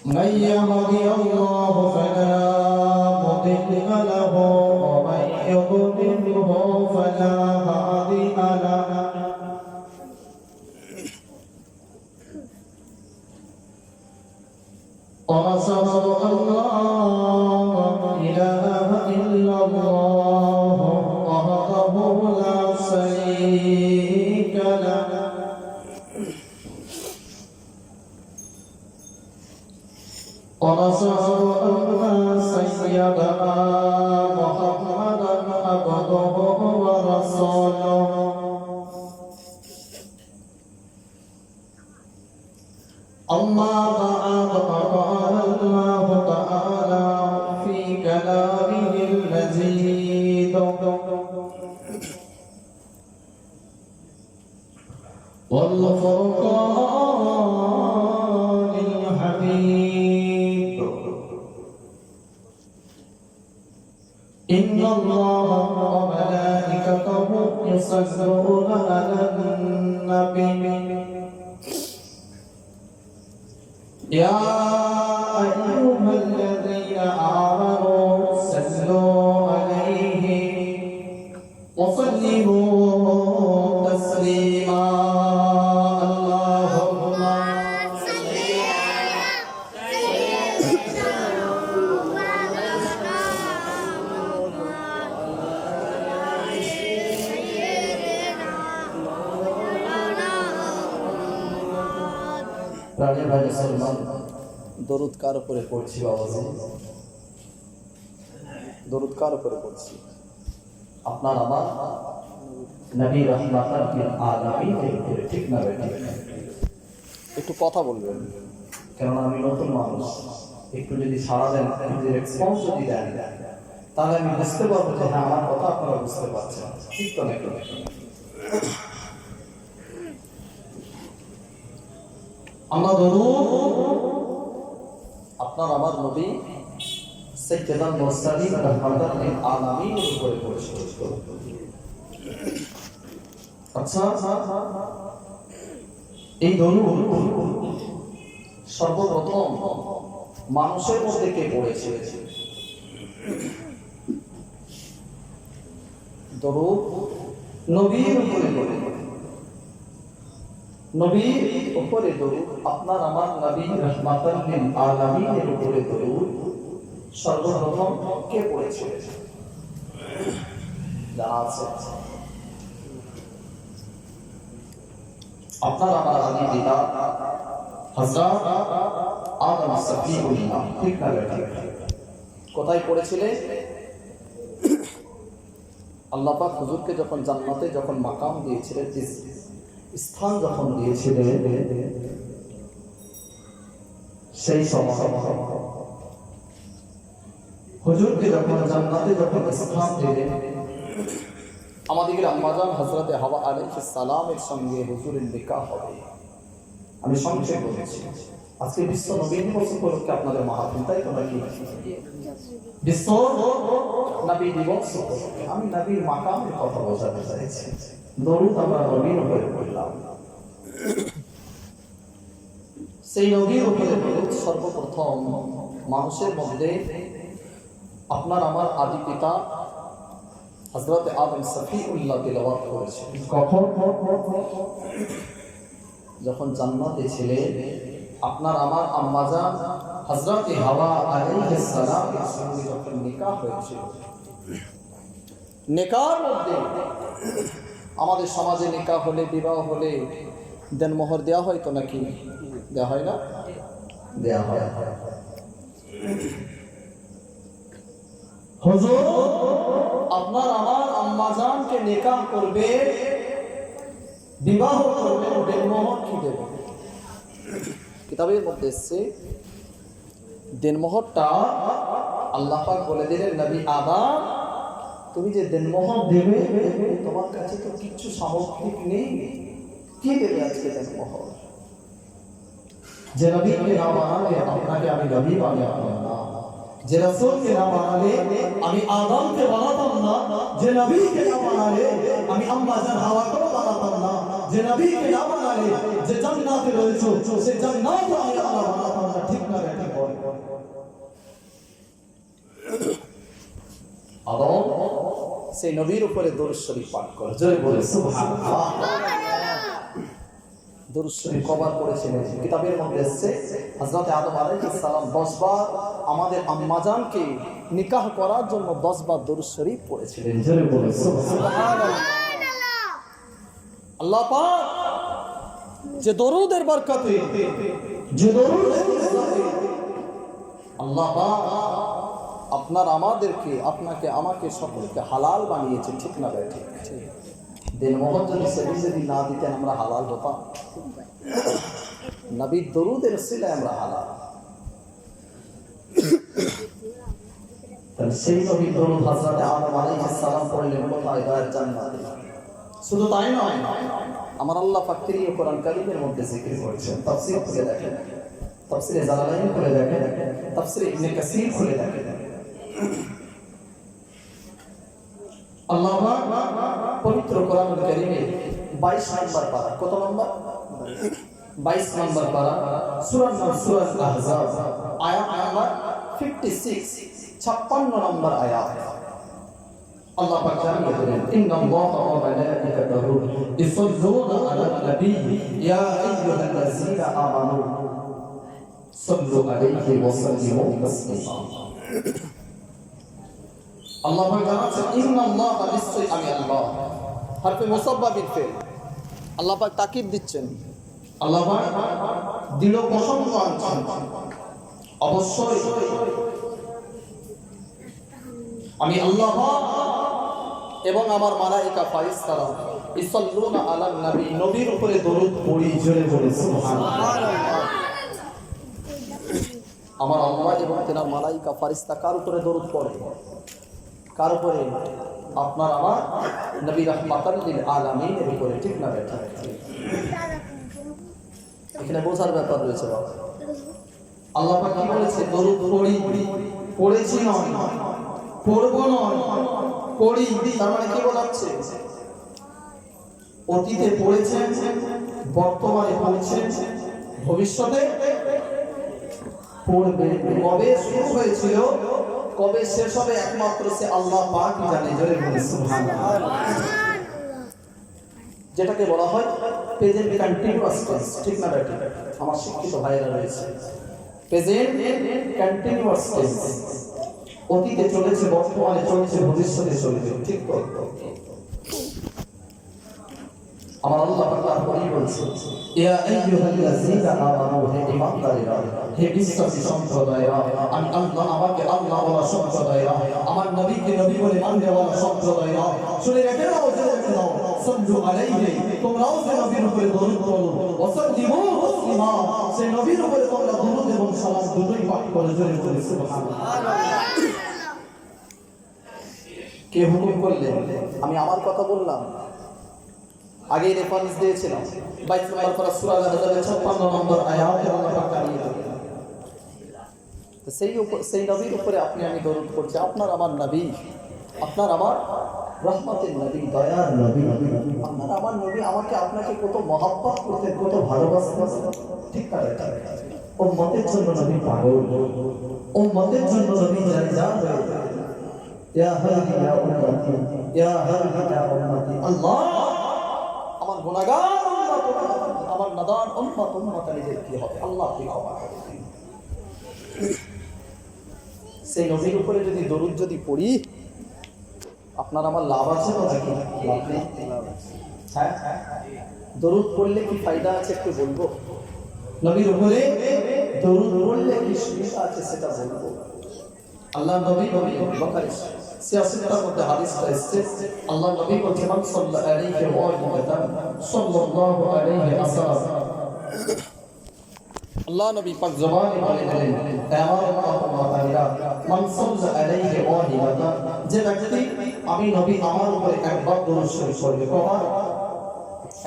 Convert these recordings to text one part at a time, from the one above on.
من يهده الله فلا مضل له ومن يضلله فلا هادي له وأشهد أن لا إله إلا الله وحده لا شريك له ونشهد أن سيدنا محمدا عبده ورسوله أما بعد فقال الله تعالى في كلامه المجيد والفرقان الحميد إن الله وملائكته يصلون على النبي يا أيها الذين آمنوا صلوا عليه وسلموا تسليما اللهم صل على سيدنا প্রাণের ভাই মুসলমান, দরুদ কার উপরে পড়ছি বাবাজি? দরুদ কার উপরে পড়ছি? আপনার আমার নবী রাহমাতুল লিল আলামিনের উপরে, ঠিক না বেটা? একটু কথা বলবেন, কেননা আমি নতুন মানুষ। একটু যদি সাড়া দেন, যদি রেসপন্স যদি দেন, তাহলে আমি বুঝতে পারবো যে হ্যাঁ আমার কথা আপনারা বুঝতে পারছেন, ঠিক তো নাকি? আমরা আপনার আমার নবী সাইয়্যিদুল মুরসালিন রাহমাতুল লিল আলামিনের উপরে পড়েছি। আচ্ছা, এই দরুদ সর্বপ্রথম মানুষের মধ্যে কে পড়েছে? দরুদ নবীর উপরে পড়ে। নবীর উপরে দরুদ, আপনার আমার নবী রাহমাতুল লিল আলামিনের উপরে দরুদ সর্বপ্রথম কে পড়েছে? জানা আছে? আপনার আমার আদি পিতা হযরত আদম সফিউল্লাহ, ঠিক না বেটা? কোথায় পড়েছিলেন? আল্লাহ পাক হুজুরকে যখন জান্নাতে যখন মাকাম দিয়েছিলেন, স্থান যখন দিয়েছিলেন, সেই সময় হুজুরকে যখন জান্নাতে যখন স্থান দিলেন, আমাদের আম্মাজান হযরতে হাওয়া আলাইহিস সালামের সঙ্গে হুজুরের নিকাহ হবে। আমি সংক্ষেপ বলেছি, আজকে বিশ্ব নবী দিবস উপলক্ষে আপনাদের মাহফিল, তাই তো নাকি? বিশ্ব নবী দিবস উপলক্ষে আমি নবীর মাকামের কথা বোঝাতে চাইছি। দরুদ আমরা নবীর উপরে পড়লাম, সেই নবীর উপরে দরুদ সর্বপ্রথম মানুষের মধ্যে আপনার আমার আদি পিতা হযরত আদম সফিউল্লাহ তেলাওয়াত করেছে। কখন? যখন জান্নাতে ছিলেন, আপনার আমার আম্মাজান হযরত হাওয়া আলাইহিস সালামের সঙ্গে যখন নিকাহ হয়েছিল। নিকার মধ্যে আমাদের সমাজে নিকাহ হলে, বিবাহ হলে দেনমোহর দেওয়া হয় তো নাকি? দেওয়া হয় না? দেওয়া হয়। হুজুর আপনার আমার আম্মাজানকে নিকাহ করবে, বিবাহ করবে, দেনমোহর কি দেবে? কিতাবের মধ্যে এসেছে দেনমোহরটা আল্লাহ পাক বলে দিলেন, নবী আদম তুমি যে দেনমোহর দেবে, তোমার কাছে তো কিছু সামগ্রিক নেই, কি দেবে আজকে দেনমোহর? যে নবীকে না মানালে আপনাকে আমি নবী বানাতাম না, যে রাসূলকে না মানালে আমি আদমকে বানাতাম না, যে নবীকে না মানালে আমি আম্মা জান হাওয়াকেও বানাতাম না, যে নবীকে না মানালে যে জান্নাতে রয়েছে সে জান্নাতও আমি আল্লাহ বানাতাম না, ঠিক না? সেই নবীর উপরে দরুদ শরীফ পাঠ করো। জোরে বলে সুবহানাল্লাহ। দরুদ শরীফ কবার পড়েছিলেন? কিতাবের মধ্যে এসেছে হযরত আদম আলাইহিস সালাম 10 বার আমাদের আম্মাজানকে নিকাহ করার জন্য 10 বার দরুদ শরীফ পড়েছিলেন। জোরে বলে সুবহানাল্লাহ। আল্লাহ পাক যে দরুদের বরকতে, যে দরুদের বরকতে আল্লাহ পাক আপনার আমাদেরকে, আপনাকে, আমাকে, সকলকে হালাল বানিয়েছে। ঠিক না ভাই? ঠিক। দিন মোহাম্মদ যদি না দিতেন আমরা হালাল হতাম? নবীর দরুদের ওসিলায় আমরা হালাল। সেই নবীর দরুদ হযরত আদম আলাইহিস সালাম পড়লেন কোথায়? জান্নাতে। শুধু তাই নয়, আমার আল্লাহ পাক তিরিয়ে কোরআন কারীমের মধ্যে জিকির করেছেন। তাফসীর খুলে দেখেন, তাফসীরে জালালাইন খুলে দেখেন, তাফসীরে ইবনে কাসীর খুলে দেখেন। আল্লাহ পাক পবিত্র কোরআনুল কারীমে 22 নম্বর পারা, কত নম্বর? 22 নম্বর পারা, সূরা আহজাব, আয়াত নাম্বার 56, 56 নম্বর আয়াত। আল্লাহ পাক জানিয়ে দিলেন, ইন্নাল্লাহা ওয়া মালাইকাতাহু ইউসাল্লুনা আলান নবী ইয়া আইয়ুহাল্লাযীনা আমানু সাল্লু আলাইহি ওয়া সাল্লিমু তাসলিমা। আল্লাহ পাক জানাচ্ছেন, ইন্নাল্লাহা, নিশ্চয়ই আমি আল্লাহ। হরফে মুসাব্বা বিল ফিল। আল্লাহ পাক তাকিদ দিচ্ছেন, আল্লাহ পাক দিল প্রসঙ্গ আনছেন। অবশ্যই আমি আল্লাহ এবং আমার মালায়েকা ফেরেশতারা ইসাল্লুনা আলান নবী, নবীর উপরে দরুদ পড়ি। জোরে বলে সুবহানাল্লাহ। আমার আল্লাহ এবং তেনার মালায়েকা ফেরেশতা কার উপরে দরুদ পড়ে? কার উপরে? আপনার আমার নবী রাহমাতাল লিল আলামিনের উপরে। ঠিক না বেটা? এখানে বোঝার ব্যাপার রয়েছে বাবা। আল্লাহ পাক কি বলেছে? দরুদ পড়ি, পড়েছি নয়, পড়বো নয়, পড়ি। তার মানে কি বোঝাচ্ছে? অতীতে পড়েছেন, বর্তমানে পড়ছেন, ভবিষ্যতে পড়বে। কবে শুরু হয়েছিল, কবে শেষ হবে, একমাত্র সে আল্লাহ পাকই জানে। জোরে বলে সুবহানাল্লাহ। যেটাকে বলা হয় প্রেজেন্ট কন্টিনিউয়াস টেন্স। ঠিক না বেটা? আমার শিক্ষিত ভাইরা রয়েছে। প্রেজেন্ট কন্টিনিউয়াস টেন্স, অতীতে চলেছে, বর্তমানে চলছে, ভবিষ্যতে চলবে। ঠিক তো? আমার আল্লাহ পাক তারপরেই বলছে, ইয়া আইয়ুহাল্লাযীনা আমানু, হে ঈমানদারেরা, হে বিশ্বাসী সম্প্রদায়রা, আমি আল্লাহ, আমাকে আল্লাহ বলা সম্প্রদায়রা, আমার নবীকে নবী বলে মানতে বলা সম্প্রদায়রা, শুনে রেখে নাও, জেনে রেখে নাও, সাল্লু আলাইহি, তোমরাও যে নবীর উপরে দরুদ পড়ো, ওয়া সাল্লিমু তাসলিমা, সেই নবীর উপরে তোমরা দরুদ এবং সালাম দুটোই পাঠ করে। জোরে বলে সুবহানাল্লাহ। কে হুকুম করলেন? আমি আমার কথা বললাম, আগে রেফারেন্স দিয়েছিলাম 22 নম্বর পারা সূরা আল-আহজাবের 56 নম্বর আয়াতে আল্লাহ পাক জানিয়ে দিলেন। তো সেই নবীর উপরে আপনি আমি দরুদ পড়ছি। আপনার আমার নবী, আপনার আমার রহমতের নবী, দয়ার নবী, আপনার আমার নবী আমাকে আপনাকে কত মহব্বত করতেন, কত ভালোবাসতেন। ঠিক না? উম্মতের জন্য নবী পাগল, উম্মতের জন্য নবী জান হয়ে যায়। ইয়া হাদি ইয়া উম্মতি, ইয়া হাদি ইয়া উম্মতি। আল্লাহ, আমার গুনাহগার উম্মত, আমার নাদান উম্মত নিজের কি হবে? আল্লাহ কি ক্ষমা করে দিন। সেই নবীর উপরে যদি দরুদ যদি পড়ি, আপনার আমার লাভ আছে তো নাকি? লাভ নেই? হ্যাঁ, দরুদ পড়লে কি ফায়দা আছে একটু বলবো? নবীর উপরে দরুদ পড়লে কি সুবিধা আছে সেটা বলবো। আল্লাহ নবী বুখারী 86টার মধ্যে হাদিসটা এসেছে। আল্লাহ নবী বলেছেন, মান সাল্লা আলাইহি ওয়া আলিহি সাল্লাল্লাহু আলাইহি ওয়াসাল্লাম। আল্লাহ নবী পাক জবানে বলে দিলেন, মান সাল্লা আলাইহি ওয়া আলিহি, যে ব্যক্তি আমি নবী আমার উপরে একবার দরুদ শরীফ পড়বে, কবার?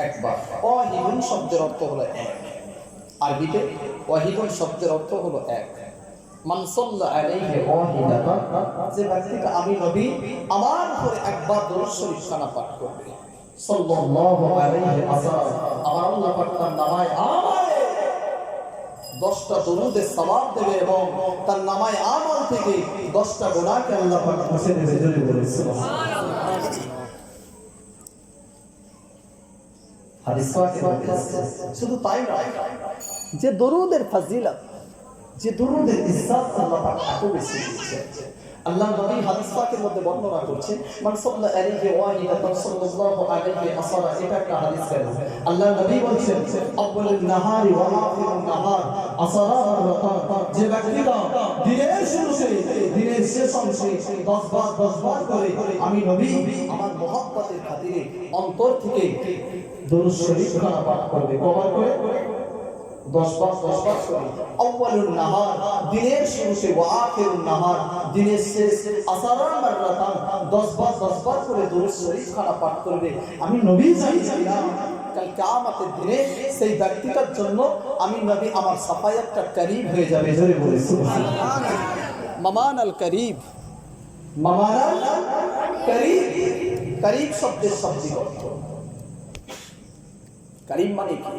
একবার। ওয়াহিদুন শব্দের অর্থ হলো এক। আরবিতে ওয়াহিদুন শব্দের অর্থ হলো এক। মান সাল্লা আলাইহি ওয়াহিদাতান, যে ব্যক্তিটা আমি নবী আমার উপরে একবার দরুদ শরীফ খানা পাঠ করবে, সাল্লাল্লাহু আলাইহি ওয়াসাল্লাম, আমার আল্লাহ পাক তার নামায় আমালে 10টা দরুদের সওয়াব দেবে এবং তার নামায় আমল থেকে 10টা গুনাহকে আল্লাহ পাক মুছে দেবে। জোরে বলে সুবহানাল্লাহ। হাদিস পাকে বলেছে। শুধু তাই নয়, যে দরুদের ফজিলত, যে দরুদের ইজ্জত আল্লাহ পাক এত বেশি দিয়েছে। আল্লাহ নবী হাদিস পাকের মধ্যে বর্ণনা করছেন, মান সাল্লা আলাইহি ওয়াহিদাতান সাল্লাল্লাহু আলাইহি আসরা, এটা একটা হাদিস কেন আল্লাহ নবী বলেছেন আউয়ালুন নাহারি ওয়া আখিরুন নাহার আসরা মাররাতান, যে ব্যক্তিটা দিনের শুরুতে দিনের শেষ অংশে 10 বার করে আমি নবী আমার মহব্বতের খাতিরে অন্তর থেকে দরুদ শরীফ পাঠ করবে, কবার করে 10 বার করে। আউয়ালুন নাহার দিনের শুরুতে, ওয়া আখিরুন নাহার দিনের শেষ, আসরা মাররাতান 10 বার করে দরুদ শরীফ পাঠ করবে। আমি নবী চাইছিলাম কাল কিয়ামতের দিনে সেই ব্যক্তিটার জন্য আমি নবী আমার সাফায়াতটা করিব হয়ে যাবে। জোরে বলে সুবহানাল্লাহ। মামান আল করিব, মামান আল করিব, করিব শব্দের শাব্দিক অর্থ, করিব মানে কি?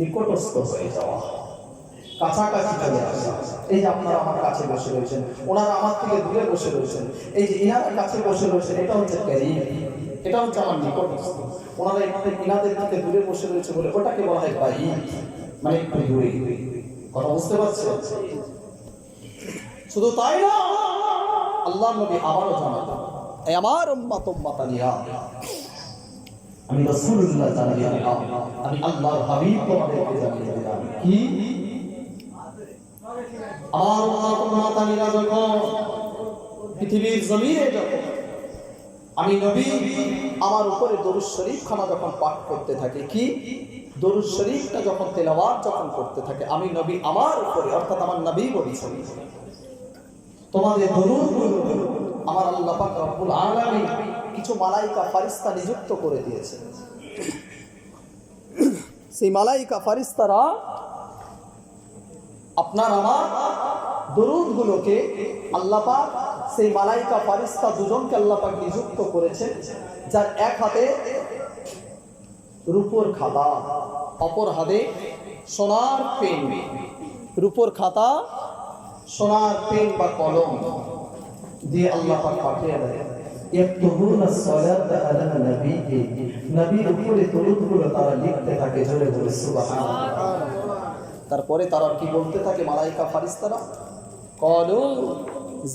নিকটস্থ হয়ে যাওয়া, কাছাকাছি চলে আসা। এই যে আপনারা আমার কাছে বসে রয়েছেন, ওনারা আমার থেকে দূরে বসে রয়েছেন, এই যে ইনারা কাছে বসে রয়েছেন, এটা হচ্ছে করিব, এটা হচ্ছে আমার নিকটস্থ। ওনারা ইনাদের থেকে দূরে বসে রয়েছে বলে ওটাকে বলা হয় বাঈদ, মানে একটু দূরে। কথা বুঝতে পারছেন? শুধু তাই না, আল্লাহ নবী আবারও জানালেন, এই আমার উম্মত উম্মতানিরা, আমি রাসূলুল্লাহ জানিয়ে দিলাম, আমি আল্লাহর হাবিব তোমাদেরকে জানিয়ে দিলাম কি আমার উম্মত উম্মতানিরা যখন পৃথিবীর জমিনে যখন আমি নবী আমার উপরে দরুদ শরীফ খানা যখন পাঠ করতে থাকে, কি দরুদ শরীফটা যখন তেলাওয়াত যখন করতে থাকে, আমি নবী আমার উপরে, অর্থাৎ আমার নবী বলেছেন তোমাদের দরুদগুলো আমার আল্লাহ পাক রব্বুল আলামিন কিছু মালাইকা ফারিস্তা নিযুক্ত করে দিয়েছে। সেই মালাইকা ফারিস্তারা আপনার আমার দরুদগুলোকে আল্লাহ পাক, সেই মালাইকা ফারিস্তা দুজনকে আল্লাহ পাক নিযুক্ত করেছে, যার এক হাতে রূপোর খাতা, অপর হাতে সোনার পেন। রূপোর খাতা, সোনার পেন বা কলম দিয়ে আল্লাহ পাক পাঠিয়ে দেয়। ইয়াকতুবুনা সালাতা আলা নবীহি, নবীর উপরে দরুদগুলো তারা লিখতে থাকে। জোরে বলে সুবহানাল্লাহ। তারপরে তারা কি বলতে থাকে মালাইকা ফারিস্তারা? ক্বালু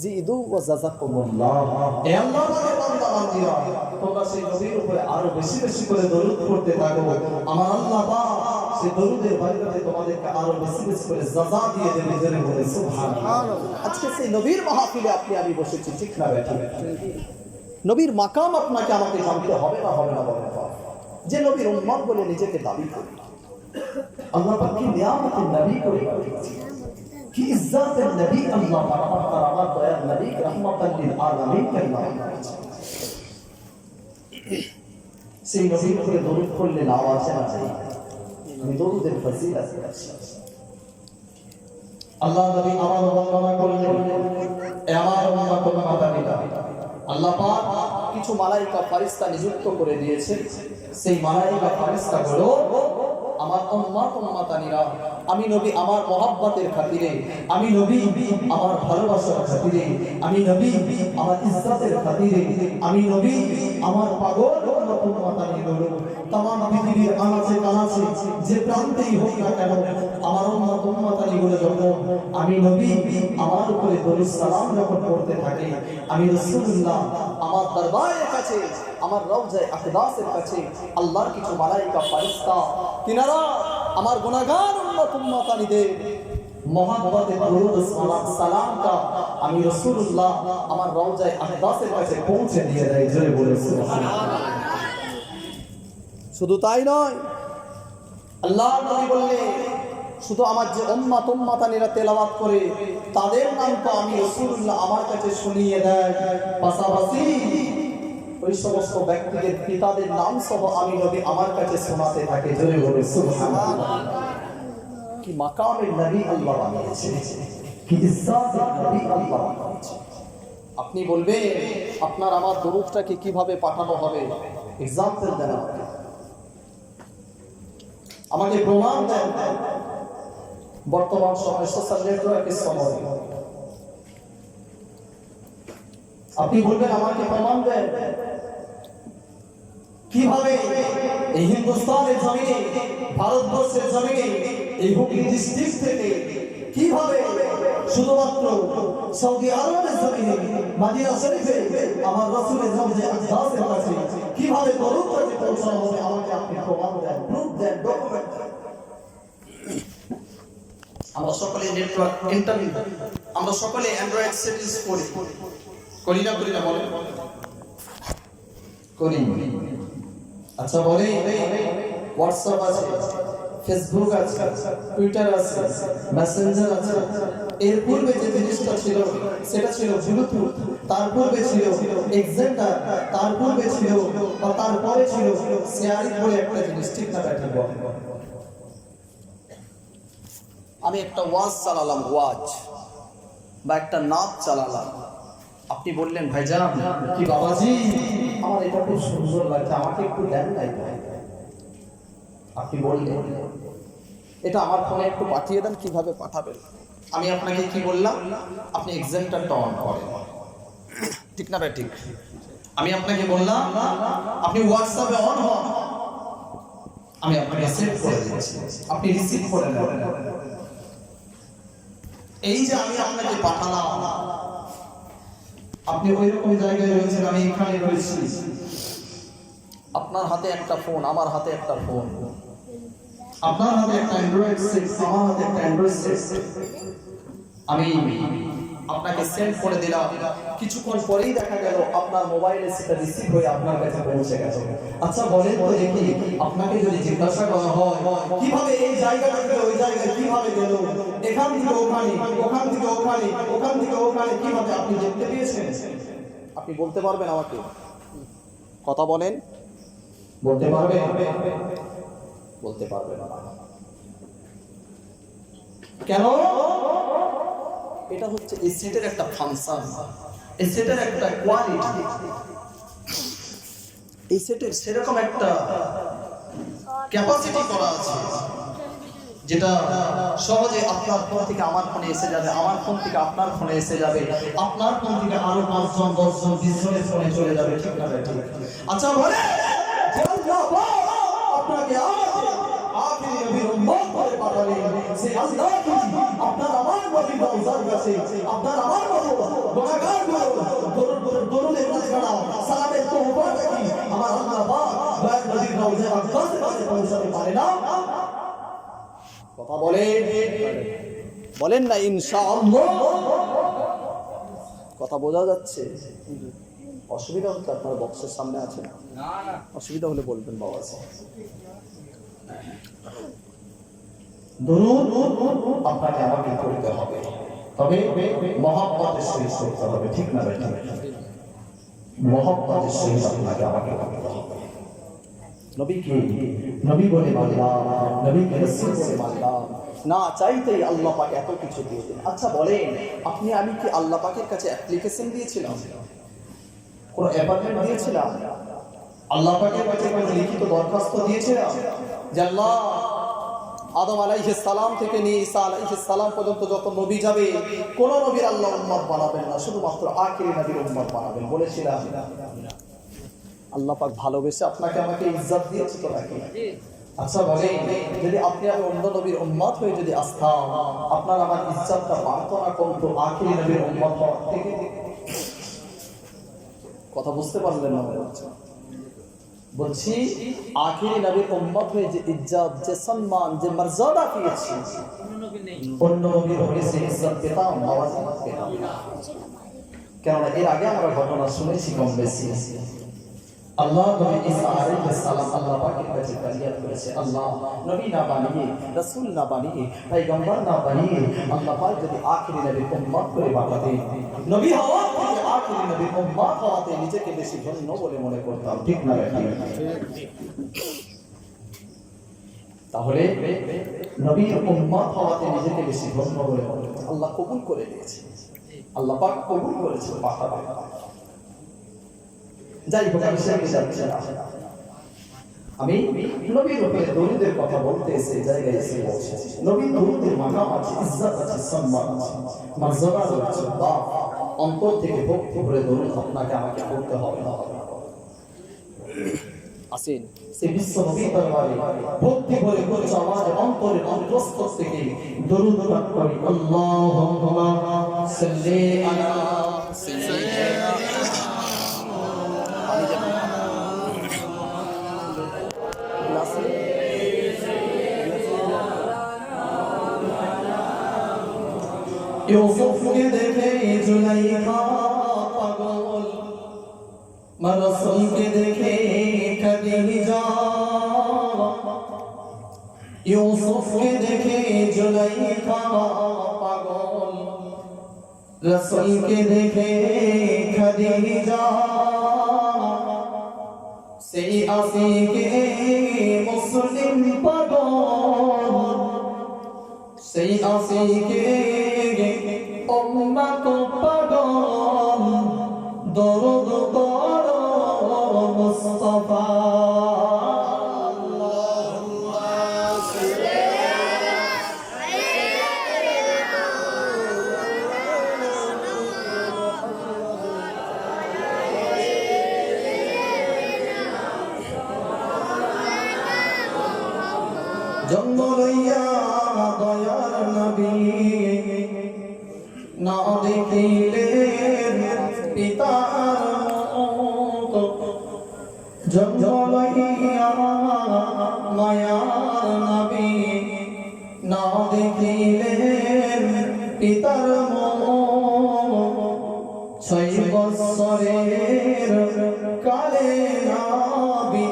জিদু ওয়া জাযাকুমুল্লাহ, হে আল্লাহর বান্দাবান্দিরা, তোমরা সেই নবীর উপরে আরো বেশি বেশি করে দরুদ পড়তে থাকো, আমার আল্লাহ পাক সেই দরুদের বরকতে তোমাদেরকে আরো বেশি বেশি করে জাযা দিয়ে দেবে। জোরে বলে সুবহানাল্লাহ। আজকে সেই নবীর মাহফিলে আপনি আমি বসেছি, ঠিক না বেটা? নবীর মাকাম আপনাকে আমাকে জানতে হবে না, হবে না বলেন? যে নবীর উম্মত বলে নিজেকে দাবি করি, আল্লাহ পাক কি নিয়ামতের নবী করে পাঠিয়েছেন, কি ইজ্জতের নবী আল্লাহ পাক আমার দয়ার নবী রাহমাতাল লিল আলামিন কে নাম করেছেন। সেই নবীর উপরে দরুদ পড়লে লাভ আছে না? চাই আমি দরুদের ফজিলত আছে। আল্লাহ নবী আমার বর্ণনা করলেন, এ আমার উম্মত উম্মতানিরা, আল্লাহ পাক কিছু মালাইকা ফারিস্তা নিযুক্ত করে দিয়েছে। সেই মালাইকা ফারিস্তাগুলো আমার উম্মত উম্মতানিরা, আমি নবী আমার মহব্বতের খাতিরে, আমি নবী আমার ভালোবাসার খাতিরে, আমি নবী আমার ইজ্জতের খাতিরে, আমি নবী আমার পাগল উম্মত উম্মতানিগুলো तमाम পৃথিবীর আনাচে কানাচে যে প্রান্তেই হোক না কেন, আমার উম্মত উম্মতানিগুলো যখন আমি নবী আমার উপরে দরুদ সালাম যখন পড়তে থাকে, আমি রাসূলুল্লাহ আমার দরবারের কাছে, আমার রওজায়ে আকদাসের কাছে আল্লাহর কিছু মালাইকা ফারিস্তা তিনারা আমার গুনাহগার উম্মত উম্মতানিদের মহব্বতে দরুদ সালামটা আমি রাসূলুল্লাহ আমার রওজায়ে আকদাসের কাছে পৌঁছে দিয়ে দেয়। জোরে বলে সুবহানাল্লাহ। শুধু তাই নয়, আল্লাহ নবী বললেন শুধু আমার যে উম্মত উম্মতানিরা তেলাওয়াত করে তাদের নাম তো আমি রাসূলুল্লাহ আমার কাছে শুনিয়ে দেয়, পাশাপাশি ওই সমস্ত ব্যক্তিদের পিতাদের নাম সহ আমি নবী আমার কাছে শোনাতে থাকে। জোরে বলে সুবহানাল্লাহ। কি মাকামের নবী আল্লাহ বানিয়েছে, কি ইজ্জতের নবী আল্লাহ বানিয়েছে। আপনি বলবেন আপনার আমার দরুদটাকে কিভাবে পাঠানো হবে? এক্সাম্পল দেন, আমাকে প্রমাণ দেন। বর্তমান সময় সোশ্যাল নেটওয়ার্কের সময় আপনি বলবেন আমাকে প্রমাণ দেন। কিভাবে এই হিন্দুস্তানের জমিনে, ভারতবর্ষের জমিনে, এই হুগলি ডিস্ট্রিক্ট থেকে কিভাবে শুধুমাত্র সৌদি আরবের জমিনে মদিনা শরীফে আমার রাসূলের রওজা আকদাসের কাছে কিভাবে দরুদটাকে পৌঁছানো হবে, আমাকে আপনি প্রমাণ দেন, প্রুফ দেন, ডকুমেন্ট দেন। আমরা সকলে নেটওয়ার্ক ইন্টারনেট, আমরা সকলে অ্যান্ড্রয়েড সিরিজ করি না বলেন? করি। আচ্ছা বলে হোয়াটসঅ্যাপ আছে, ফেসবুক আছে, টুইটার আছে, মেসেঞ্জার আছে। এর পূর্বে যে জিনিসটা ছিল সেটা ছিল ব্লুটুথ, তার পূর্বে ছিল এক্সেন্টার, তার পূর্বে ছিল বা তারপরে ছিল শেয়ারিং বলে একটা জিনিস, ঠিক না ঠিক বলে? আমি একটা ওয়াজ চালালাম, ওয়াজ বা একটা নাচ চালালাম, আপনি বললেন ভাইজান কি বাবাজি আমার এটা খুব সুন্দর লাগছে, আমাকে একটু দেন না এটা। আপনি বললেন এটা আমার ফোনে একটু পাঠিয়ে দেন, কিভাবে পাঠাবেন? আমি আপনাকে কি বললাম, আপনি এক্সেন্টারটা অন করেন, ঠিক না ভাই? ঠিক। আমি আপনাকে বললাম আপনি হোয়াটসঅ্যাপে অন হন, আমি আপনাকে সেভ করে দিচ্ছি, আপনি রিসিভ করে নেন। এই যে আমি আপনাকে পাঠালাম, আপনি ওই রকম জায়গায় রয়েছেন, আমি এখানে রয়েছি, আপনার হাতে একটা ফোন, আমার হাতে একটা ফোন, আপনার হাতে একটা অ্যান্ড্রয়েড সেট, আমার হাতে একটা অ্যান্ড্রয়েড সেট। আমি আপনাকে সেন্ড করে দিলাম, কিছুক্ষণ পরেই দেখা গেল আপনার মোবাইলে সেটা রিসিভ হয়ে আপনার কাছে পৌঁছে গেছে। আচ্ছা বলেন তো দেখি, আপনাকে যদি জিজ্ঞাসা করা হয় কিভাবে এই জায়গা থেকে ওই জায়গায় কিভাবে গেল, এখান থেকে ওখানে, ওখান থেকে ওখানে, ওখান থেকে ওখানে, কিভাবে আপনি দেখতে পেয়েছেন? আপনি বলতে পারবেন আমাকে? কথা বলেন, বলতে পারবেন? বলতে পারবে না। কেন? এটা হচ্ছে এই সেটের একটা ফাংশন, এই সেটের একটা কোয়ালিটি, এই সেটের সেরকম একটা ক্যাপাসিটি করা আছে যেটা সহজে আপনার ফোন থেকে আমার ফোনে এসে যাবে, আমার ফোন থেকে আপনার ফোনে এসে যাবে, আপনার ফোন থেকে আরো 5 জন 10 জন 20 জনের ফোনে চলে যাবে, ঠিক না? আচ্ছা বলে আপনাকে আখিরি নবীর উম্মত করে পাঠালেন, সে আল্লাহ কি আপনার আমার নবীর রওজার কাছে, আপনার আমার মতো গুনাহগারগুলো দরুদের মাঝখানা সালামের তোহফাটা কি আমার আল্লাহ পাক দয়ার নবীর রওজার আকদাসের কাছে পৌঁছাতে পারে না? কথা বলেন না ইনশাআল্লাহ। কথা বোঝা যাচ্ছে? অসুবিধা হচ্ছে আপনার বক্সের সামনে আছে না? অসুবিধা হলে বলবেন বাবা। দরুদ আপনাকে আমাকে পড়তে হবে, তবে মহব্বতের সহিত করতে হবে, ঠিক না ভাই? মহব্বতের সহিত আপনাকে আমাকে করতে হবে। নবীকে নবী বলে মানলাম, নবীকে রাসূল বলে মানলাম, না চাইতেই আল্লাহ পাক এত কিছু দিয়ে দেন। আচ্ছা বলেন, আপনি আমি কি আল্লাহ পাকের কাছে অ্যাপ্লিকেশন দিয়েছিলাম, কোন অ্যাপয়েন্টমেন্ট দিয়েছিলাম, আল্লাহ পাকের কাছে কোন লিখিত দরখাস্ত দিয়েছিলাম যে আল্লাহ আদম আলাইহিস সালাম থেকে নিয়ে ঈসা আলাইহিস সালাম পর্যন্ত যত নবী যাবে কোন নবীর আল্লাহ উম্মত বানাবেন না, শুধুমাত্র আখিরি নবীর উম্মত বানাবেন বলেছিলাম? আল্লাহ পাক ভালোবেসে আপনাকে আমাকে ইজ্জত দিয়েছে তো নাকি? আচ্ছা বলেন, যদি আপনি আমি অন্য নবীর উম্মত হয়ে যদি আসতাম, আপনার আমার ইজ্জতটা বাড়তো না কমতো আখিরি নবীর উম্মত হওয়ার থেকে? কথা বুঝতে পারলেন না? বলছি আখিরি নবীর উম্মত হয়ে যে ইজ্জত, যে সম্মান, যে মর্যাদা পেয়েছি, অন্য নবীর হয়ে সে ইজ্জত পেতাম, নওয়াজত পেতাম। কেননা এর আগে আমরা ঘটনা শুনেছি কম বেশি। আল্লাহ নবী ঈসা আলাইহিস সালাম আল্লাহ পাকের কাছে ফরিয়াদ করেছে, আল্লাহ নবী না বানিয়ে, রাসূল না বানিয়ে, পয়গম্বর না বানিয়ে আল্লাহ পাক যদি আখিরি নবীর উম্মত করে পাঠাতেন, নবী হওয়া থেকে আখিরি নবীর উম্মত হওয়াতে নিজেকে বেশি ধন্য বলে মনে করতাম, ঠিক না? তাহলে নবীর উম্মত হওয়াতে নিজেকে বেশি ধন্য বলে মনে করতাম। আল্লাহ কবুল করে নিয়েছে, আল্লাহ পাক কবুল করেছে পাঠাবেন। যাই হোক, আমি সেখানে যাচ্ছি না। আমি নবীর উপরে দরুদের কথা বলতে এসে জায়গায় এসে পৌঁছেছি। নবীর দরুদের মাকাম আছে, ইজ্জত আছে, সম্মান আছে, মর্যাদা রয়েছে। অন্তর থেকে ভক্তি ভরে দরুদ আপনাকে আমাকে করতে হবে না। আসেন সে বিশ্ব নবীর দরবারে ভক্তি ভরে উচ্চ আওয়াজে অন্তরের অন্তঃস্থল থেকে দরুদ পাঠ করি আল্লাহুম্মা সাল্লি আলা সাইয়্যিদিনা यूसुफ के देखे जुलैखा पागल रसूल के देखे खदीजा यूसुफ के देखे जुलैखा पागल रसूल के देखे खदीजा से आशिके मुस्लिम पागल से आशिके उम्मत पागल दरुद पढ़ो मुस्तफा जन्म लइया दयार नबी ना देखिले पितार मौत जन्म लइया मायार नबी ना देखिले पितार मौत 6 বছরের কালে নবী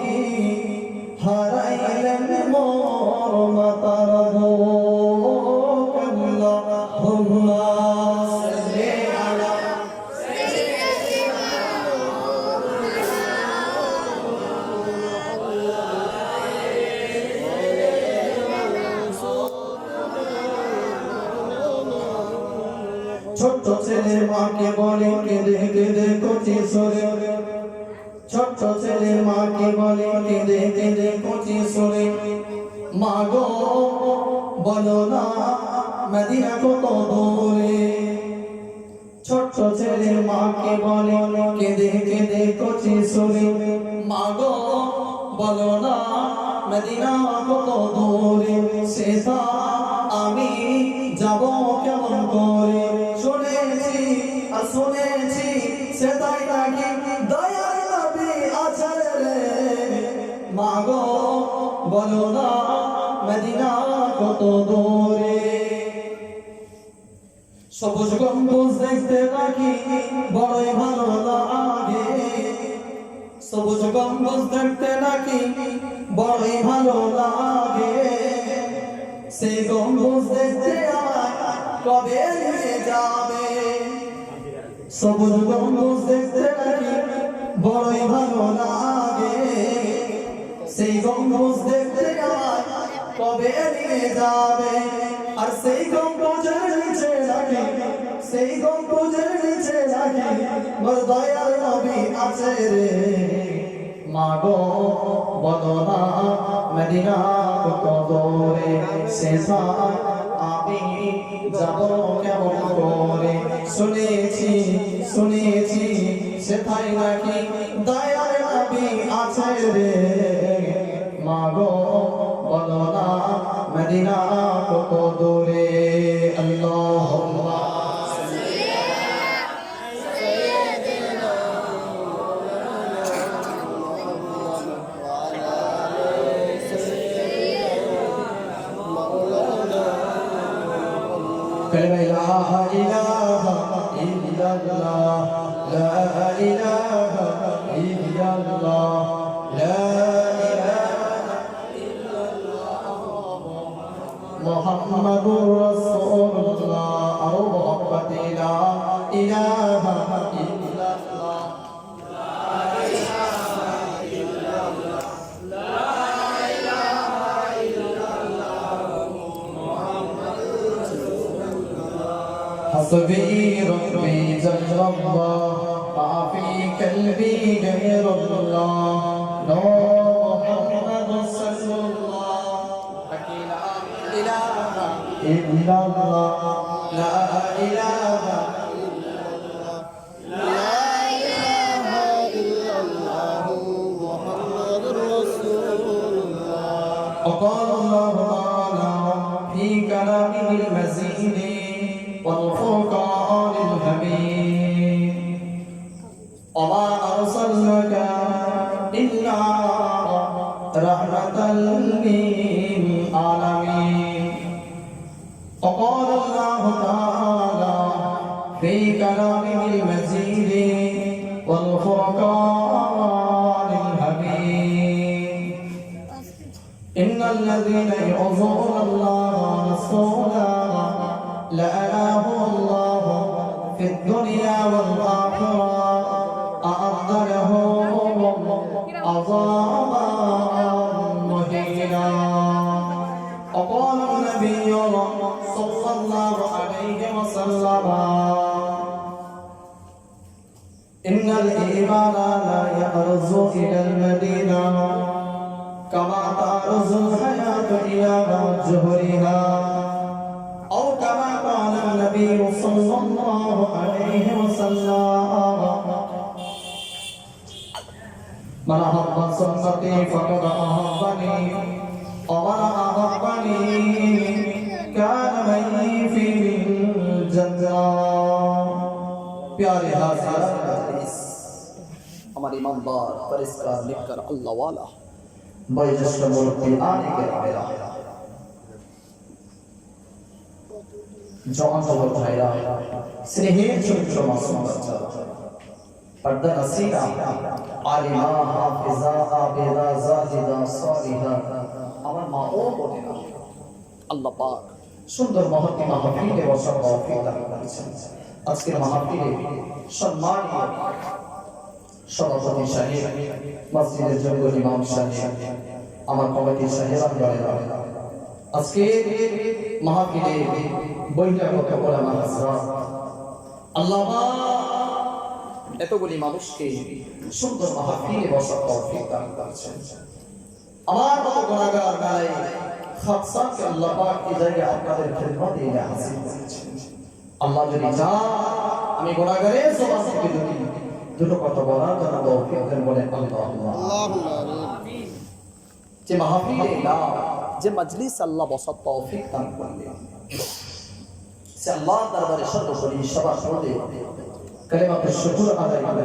হারাইলেন মোর মাতার বুক আল্লাহুম্মা সাল্লি আলা ছোট ছেলে মাকে বলে কেঁদে কেঁদে কচি সরে ছোট ছেলে মাকে বলে কেঁদে কেঁদে কচি সরে মা গো বলো না মদিনা কত দূরে ছোট ছেলে মাকে বলে কেঁদে কেঁদে কচি সরে মা গো বলো না মদিনা কত দূরে সেটা আমি যাব কেমন করে শুনেছি আর শুনেছি সেটাই নাকি দয়ার নবী আছেন রে মা গো বলো না মদিনা কত দূরে সবুজ গম্বুজ দেখতে নাকি বড়ই ভালো লাগে সবুজ গম্বুজ দেখতে নাকি বড়ই ভালো লাগে সেই গম্বুজ দেখতে আমায় কবে নিয়ে যাবে সবুজ গম্বুজ দেখতে নাকি বড়ই ভালো লাগে সেই গম্বুজ দেখতে আমায় কবে নিয়ে যাবে আর সেই গম্বুজের নিচে নাকি সেই গম্বুজের নিচে নাকি মোর দয়ার নবী আছে রে মা গো বলো না মদিনা কত দূরে সেটা আমি যাব কেমন করে শুনেছি শুনেছি সেটাই নাকি দয়ার নবী আছে রে মা গো বলো না মদিনা কত দূরে আল্লাহুম্মা لا إله إلا الله لا إله إلا الله لا إله إلا الله محمد رسول الله أو محبت لا إله إلا الله حسبي ربي جل الله ما في قلبي غير الله نور محمد صلى الله لا إله إلا الله لا إله إلا الله لا إله إلا الله محمد আরসালনাকা ইল্লা রাহমাতাল লিল আলামিন। وقال الله تعالى في كلامه المجيد والفرقان الحميد إن الذين يعصون الله ورسوله لعنهم الله في الدنيا والآخرة أعد لهم عذابا مهينا. وقال النبي صلى الله عليه وسلم إن الإيمان لا يأرز إلى المدينة كما تأرز الحياة إلى جهرها أو كما قال النبي صلى الله عليه وسلم من أحب سنتي فقد أحبني ومن أحبني كان معي في الجنة. प्यारे हाज़िर हमारे ईमानदार परिष्कार निककर अल्लाह वाला वयोज्येष्ठ मुल्की आने के आया जवान যুবক ভাইরা স্নেহের ছোট মাসুম বাচ্চারা पर्दा नसीहा आलिमा हाफिजा आबिदा जाहिदा सालिहा আমার মা ও বোনেরা আল্লাহ পাক সুন্দর মহতি মাহফিলে বসার তৌফিক দান করেছেন। আজকের মাহফিলে সম্মানীয় সভাপতি সাহেব, মসজিদের যোগ্য ইমাম সাহেব, আমার কমিটির সাহেবরা, আজকে মাহফিলে বৈঠক ওলামা হযরত আল্লাহ এতগুলি মানুষকে সুন্দর মাহফিলে বসার তৌফিক দান করেছেন। আমার মতো গুনাহগার গায়ে খাপসাকে আল্লাহ পাক এই জায়গায় আপনাদের খিদমতে এনে হাজির করেছেন। আল্লাহ যদি চান আমি গুনাহগারের জবান থেকে দুটো কথা বলার জন্য তৌফিক দেন, বলে আল্লাহুম্মা আমিন। যে মাহফিলে না, যে মজলিস আল্লাহ বসার তৌফিক দান করলেন, সে আল্লাহ দরবারে সর্বোপরি সবার শুরুতে কালিমাতুশ শুকর আদায় করে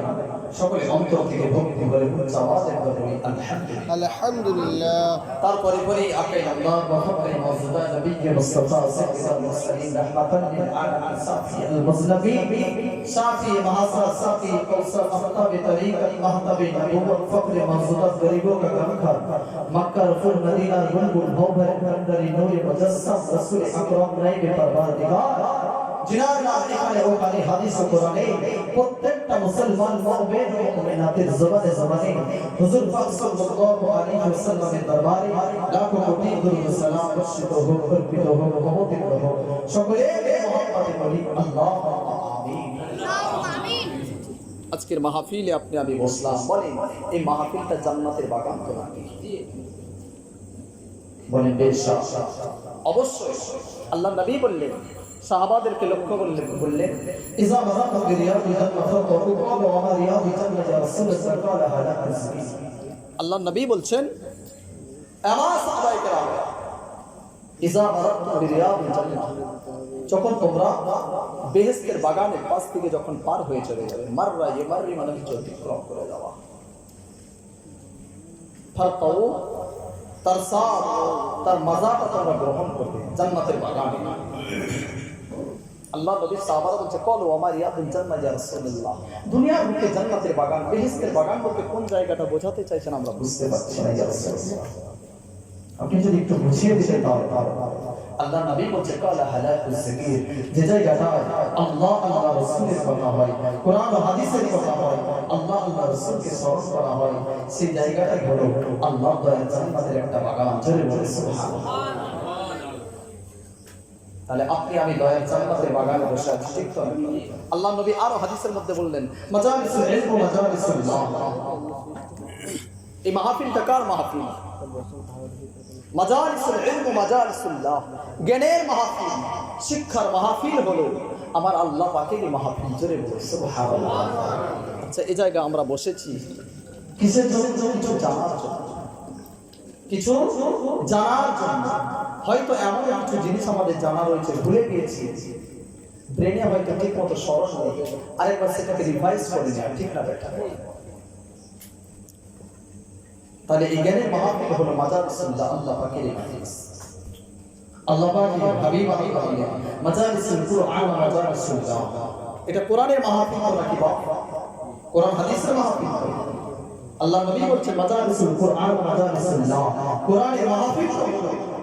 সকলে অন্তর থেকে ভক্তি করে উচ্চ আওয়াজে বলি আলহামদুলিল্লাহ আলহামদুলিল্লাহ। তারপরে পরে আকাই আল্লাহ মুহাম্মদ মাওজুদা নবী মুস্তাফা সাইয়্যিদুল মুরসালিন রাহমাতাল লিল আলামিন সাফি আল মুজনবী সাফি মাহাসা সাফি কৌসর মাহতাব তরিকত মাহতাব নবুওত ফখর মাওজুদা গরিবों का गमखर मक्का रसूल मदीना बुलबुल भौभर कंदरी नूर मुजस्सम रसूल আকরাম নাইবে পরওয়ারদিগার जिनार नाम लिखा है वो खाली हदीस और कुरान प्रत्येकটা মুসলমান মুমিন ও মুমিনাতের জবানে জবানে হুজুর পাক সাল্লাল্লাহু আলাইহি ওয়াসাল্লামের দরবারে লাখো কোটি দরুদ সালাম বর্ষিত হোক, অর্পিত হোক, মহব্বত হোক। সকলে মুহাম্মদে বলি আল্লাহুম্মা আমিন আল্লাহুম্মা আমিন। আজকের মাহফিলে আপনি আমি বসলাম, বলেন এই মাহফিলটা জান্নাতের বাগান তো নাকি? বলেন বেশক অবশ্যই। আল্লাহর নবী বললেন, সাহাবাদেরকে লক্ষ্য বললেন ইজা মারাত বিরিয়াদি জান্নাত ওয়া ওয়া রিয়াদি জান্নাত ইয়া রাসূলুল্লাহ ক্বালা হাদা হাসবি। আল্লাহর নবী বলছেন, আমার সাহাবায়ে কেরাম, ইজা মারাত বিরিয়াদি জান্নাত, যখন তোমরা বেহেশতের বাগানের পাশ থেকে যখন পার হয়ে চলে যাবে, মাররা ইয়ামারি মানে অতিক্রম করে যাওয়া, ফারতাউ তারসা, তার মজাটা তোমরা গ্রহণ করবে জান্নাতের বাগানে। আল্লাহ নবী সাহাবারা বলছে কল আমার ইয়াদুল জান্নাত ইয়া রাসূলুল্লাহ, দুনিয়ার বুকে জান্নাতের বাগান, বেহেশতের বাগান বলতে কোন জায়গাটা বোঝাতে চাইছেন আমরা বুঝতে পারছি না ইয়া রাসূলুল্লাহ। আপনি যদি একটু বুঝিয়ে দিতেন তাহলে আল্লাহ নবী বলছে কালা হালাকুল সাগীর, যে জায়গাটা আল্লাহ আল্লাহ রাসূলের কথা হয়, কোরআন ও হাদিসের কথা হয়, আল্লাহ আল্লাহ রাসূলকে স্মরণ করা হয়, সেই জায়গাটা হলো আল্লাহ দয়ার জান্নাতের একটা বাগান। জোরে বলে সুবহানাল্লাহ। তাহলে আপনি আমি দয়ার জান্নাতের বাগানে বসে আছি, ঠিক তো? আল্লাহ নবী আরো হাদিসের মধ্যে বললেন মাজালিসুল ইলম ওয়া মাজালিসুল্লাহ, এই মাহফিলটা কার মাহফিল? মাজালিসুল ইলম ওয়া মাজালিসুল্লাহ, জ্ঞানের মাহফিল, শিক্ষার মাহফিল হলো আমার আল্লাহ পাকের মাহফিল। জোরে বলে সুবহানাল্লাহ। আচ্ছা, এই জায়গায় আমরা বসেছি কিসের জন্য? কিছু জানার জন্য, কিছু জানার জন্য। হয়তো এমন কিছু জিনিস আমাদের জানা রয়েছে, ভুলে গিয়েছি, ব্রেনে হয়তো ঠিক মতো স্মরণ নেই, আরেকবার সেটাকে রিভাইজ করে নেওয়া, ঠিক না বেটা? তাহলে এই জ্ঞানের মাহফিল হলো মাজালিসুল্লাহ, আল্লাহ পাকের মাজলিস। আল্লাহ পাকের হাবিব বলেন মাজালিসুল কুরআন ওয়া মাজালিসুল্লাহ। এটা কোরআনের মাহফিল নাকি বাবা? কোরআন হাদিসের মাহফিল। আল্লাহ নবী বলছেন মাজালিসুল কুরআন ওয়া মাজালিসুল্লাহ, কোরআনের মাহফিল।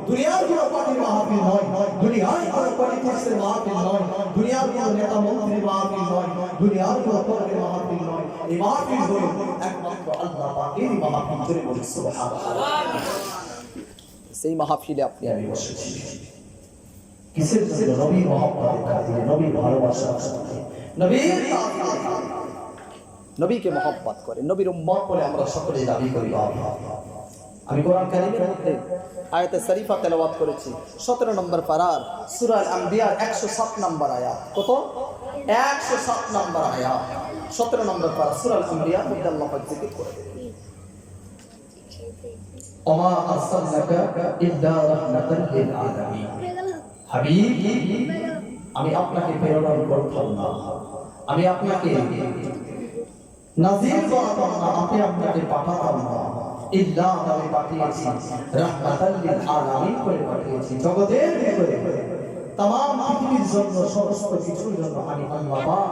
দুনিয়ার কোনো পার্টির মাহফিল নয়, দুনিয়ার কোনো পলিটিক্সের মাহফিল নয়, দুনিয়ার কোনো নেতা মন্ত্রীর মাহফিল নয়, দুনিয়ার কোনো পর্বের মাহফিল নয়। এই মাহফিল হলো একমাত্র আল্লাহ পাকের মাহফিল। জোরে বলি সুবহানাল্লাহ। সেই মাহফিলে আপনি আমি বসেছি কিসের জন্য? নবীর মহব্বতের খাতিরে, নবীর ভালোবাসা, নবীকে মহব্বত করে, নবীর উম্মত বলে আমরা সকলে দাবি করি। আমি কোরআন কারীমের মধ্যে আয়াতে শরীফা তেলাওয়াত করেছি 17 নম্বর পারার সূরা আল-আম্বিয়া 107 নম্বর আয়াত। কত? 107 নম্বর আয়াত, 17 নম্বর পারা সূরা আল-আম্বিয়া মধ্যে আল্লাহ পাক জিকির করে ওমা আরসালনাকা ইল্লা রাহমাতাল লিল আলামিন। হাবিব, আমি আপনাকে প্রেরণ করতাম না, আমি আপনাকে নাযির করতাম না, আমি আপনাকে পাঠাতাম না, ইল্লা আমি পাঠিয়েছি রাহমাতাল লিল আলামিন করে পাঠিয়েছি, জগতের ভিতরে तमाम পৃথিবীর জন্য, সমস্ত কিছুর জন্য আমি আল্লাহ পাক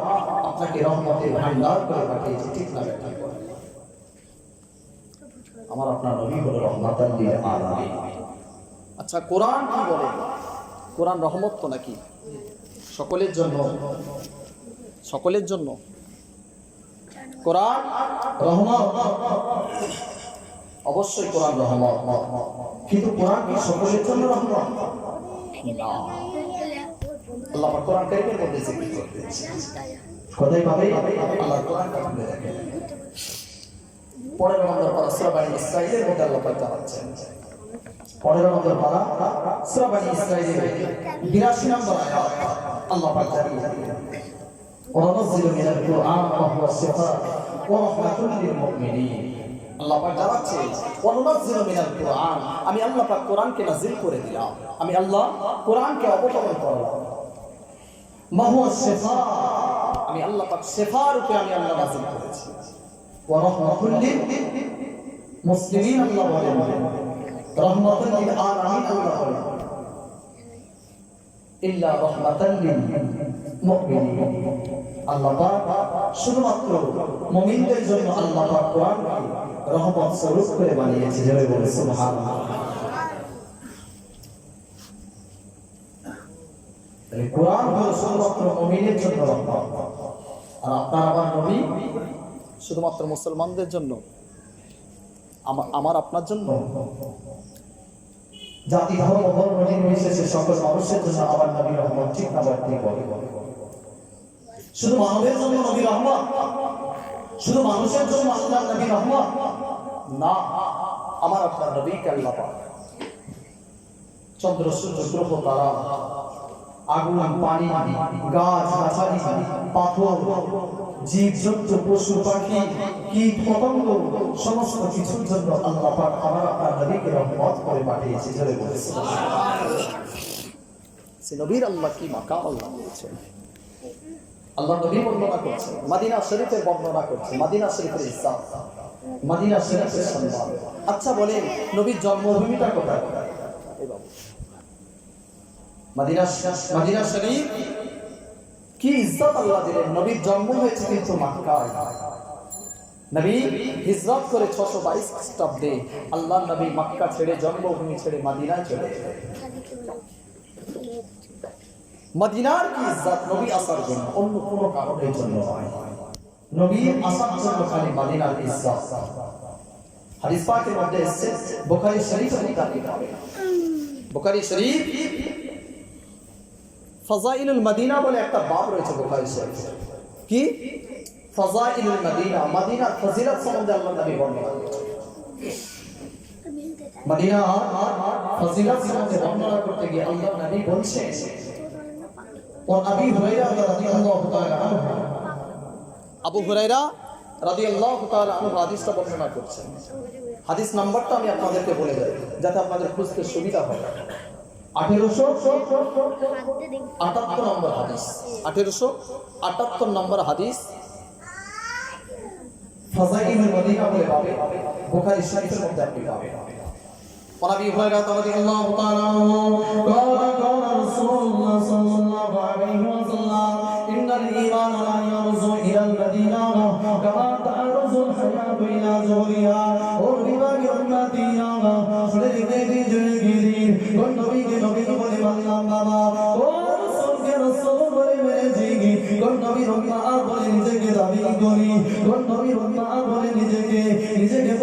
আপনাকে রহমতের ভান্ডার করে পাঠিয়েছি। ঠিক না বেটা? আমার আপনার নবী হলো রহমাতাল লিল আলামিন। আচ্ছা, কোরআন কি বলে? কোরআন রহমত তো নাকি? সকলের জন্য, সকলের জন্য কোরআন রহমত। অবশ্যই কোরআন রহমত, কিন্তু কোরআন কি সকলের জন্য রহমত? না। আল্লাহ পাক কোরআন কারীমের মধ্যে জিকির করেছেন। কোথায় পাবে? আল্লাহ কোরআন কারীমে দেখেন 15 নম্বর পারা সূরা বানী ইসরাঈলের মধ্যে আল্লাহ পাক জানাচ্ছেন। 15 নম্বর পারা সূরা বানী ইসরাঈলের 82 নম্বর আয়াত আল্লাহ পাক জানিয়েছেন ওয়ানাজ্জিলু মিনাল কুরআন মা হুয়া শিফা ওয়া রাহমাতুল লিল মুমিনিন। আল্লাহ পাক জানাচ্ছেন ওয়ানাজ্জিলু মিনাল কুরআন, আমি আল্লাহ পাক কোরআনকে নাযিল করে দিলাম, আমি আল্লাহ কোরআনকে অবতরণ করলাম। মা হুয়া শিফা, আমি আল্লাহ পাক শিফা রূপে আমি আল্লাহ নাযিল করেছি। ওয়া রাহমাতুল লিল মুসলিমিন, আল্লাহ বলেন রহমাতুল লিল আলামিন, আল্লাহ বলেন ইল্লা রাহমাতাল লিল মুমিনিন। আল্লাহ পাক শুধুমাত্র মুমিনদের জন্য আল্লাহ পাক কোরআনকে রহমত স্বরূপ করে বানিয়েছে। জোরে বলে সুবহানাল্লাহ। তাহলে কোরআন হলো শুধুমাত্র মুমিনের জন্য রহমত, আর আপনার আমার নবী শুধুমাত্র মুসলমানদের জন্য, আমার আপনার জন্য, জাতি ধর্ম বর্ণ নির্বিশেষে সকল মানুষের জন্য আমার নবী রহমত। ঠিক না বাড়তি বলে? শুধু মানবের জন্য নবী রহমত, শুধু মানুষের জন্য আল্লাহর নবী রহমত না। আমার আপনার নবীকে আল্লাহ পাক চন্দ্র সূর্য গ্রহ তারা আগুন পানি গাছ গাছালি পাথর জীব জন্তু পশু পাখি কীট পতঙ্গ সমস্ত কিছুর জন্য আল্লাহ পাক আমার আপনার নবীকে রহমত করে পাঠিয়েছে। জোরে বলে সুবহানাল্লাহ। সে নবীর আল্লাহ কি মাকাম আল্লাহ দিয়েছেন। আল্লাহ নবী বর্ণনা করছেন, মদিনা শরীফের বর্ণনা করছেন, মদিনা শরীফের ইজ্জত, মদিনা শরীফের সম্মান। আচ্ছা বলেন, নবীর জন্মভূমিটা কোথায়? এই বাবু মদিনা শরীফ কি ইজ্জত আল্লাহ দিলেন। নবীর জন্ম হয়েছে কিন্তু মক্কায়। নবী হিজরত করে 622 খ্রিস্টাব্দে আল্লাহ নবী মক্কা ছেড়ে, জন্মভূমি ছেড়ে মদিনায় চলে গেলেন। মদিনার কি ইজ্জত নবী আসার জন্য, অন্য কোনো কারণের জন্য নয়। নবী আসার জন্য খালি মদিনার ইজ্জত। হাদিস পাকের মধ্যে এসেছে, বুখারী শরীফের মধ্যে, বুখারী শরীফ ফাযাইলুল মদিনা বলে একটা বাব রয়েছে বুখারী শরীফে। কি? ফাযাইলুল মদিনা, মদিনার ফজিলত সম্বন্ধে আল্লাহ নবী বর্ণনা করেছেন। মদিনা ফজিলত সম্বন্ধে বর্ণনা করতে গিয়ে আল্লাহ নবী বলছেন আবু হুরায়রা রাদিয়াল্লাহু তাআলা আনহু হাদিসটা বর্ণনা করছেন। হাদিস নাম্বারটা আমি আপনাদেরকে বলে যাই যাতে আপনাদের খুঁজতে সুবিধা হয়। 1878 নম্বর হাদিস, 1878 নম্বর হাদিস। ফাযাইলুল মদিনা বলে পাবে, বুখারী শরীফের মধ্যে আপনি পাবেন। ونبي هريرة رضي الله تعالى عنه قال قال رسول الله صلى الله عليه وسلم إن الإيمان لا يرجع إلى المدينة كما تعرج الحياة إلى زهرها والربا كالمدينة فلذي جلدي والنبي نبي بني من بابا ورسول رسول بني بني والنبي ربنا بني نجيك دابي دوني والنبي ربنا بني نجيك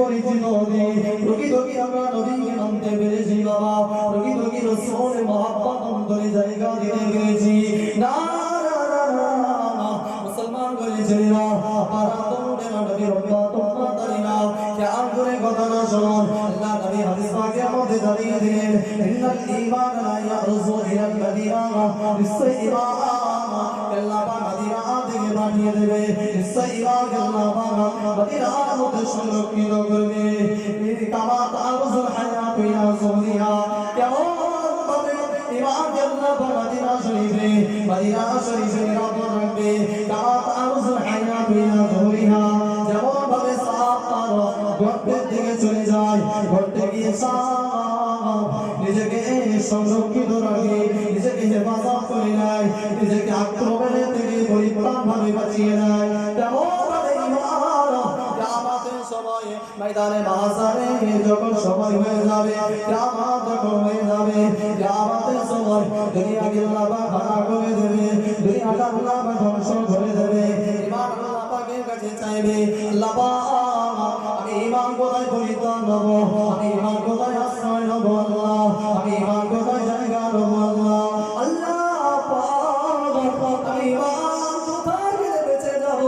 পরিচিত হই রোগী রোগী আমরা নবীকে মানতে পেরেছি বাবা রোগী রোগী রাসূলের মহব্বত অন্তরে জায়গা দিতে পেরেছি না মুসলমান বলেছেন না আপনারা তোমরা নবী রব্বা তোমরা জানি না খেয়াল করে কথা না শুনুন আল্লাহ নবী হাদিস পাকে আমাদের জানিয়ে দিলেন ইন্নাল ঈমান লা ইয়ারজু ইলাল মাদিনা নিশ্চয় ঈমান আল্লাহ পাক মদিনা থেকে বানিয়ে দেবে নিশ্চয় ঈমান আল্লাহ পাক মদিনার মধ্যে সংরক্ষিত করবে কামা তারজুল হায়াত ইলা যুহরিহা কেমন ভাবে ঈমান আল্লাহ পাক মদিনা শরীফে নিরাপদ রাখবে কামা তারজুল হায়াত ইলা যুহরিহা যেমন ভাবে সাপ তার গর্তের দিকে চলে যায় গর্তে গিয়ে সাপ নিজেকে সংরক্ষিত রাখে নিজেকে হেফাজত করে নেয় নিজেকে আক্রমণের থেকে পরিত্রাণ ভাবে বাঁচিয়ে নেয় তেমন ভাবে ঈমান কিয়ামতের সময় ময়দানে মাহশারে যখন সময় হয়ে যাবে কিয়ামত যখন হয়ে যাবে কিয়ামতের সময় দুনিয়াকে আল্লাহ পাক ভাঙা করে দেবে দুনিয়াটা আল্লাহ পাক ধ্বংস করে দেবে ঈমান আল্লাহ পাকের কাছে চাইবে আল্লাহ পাক আমি ঈমান কোথায় পরিত্রাণ নেব আমি ঈমান কোথায় আশ্রয় নেব আল্লাহ আমি ঈমান কোথায় জায়গা নেব আল্লাহ আল্লাহ পাক আমি ঈমান কোথায় গেলে বেঁচে যাব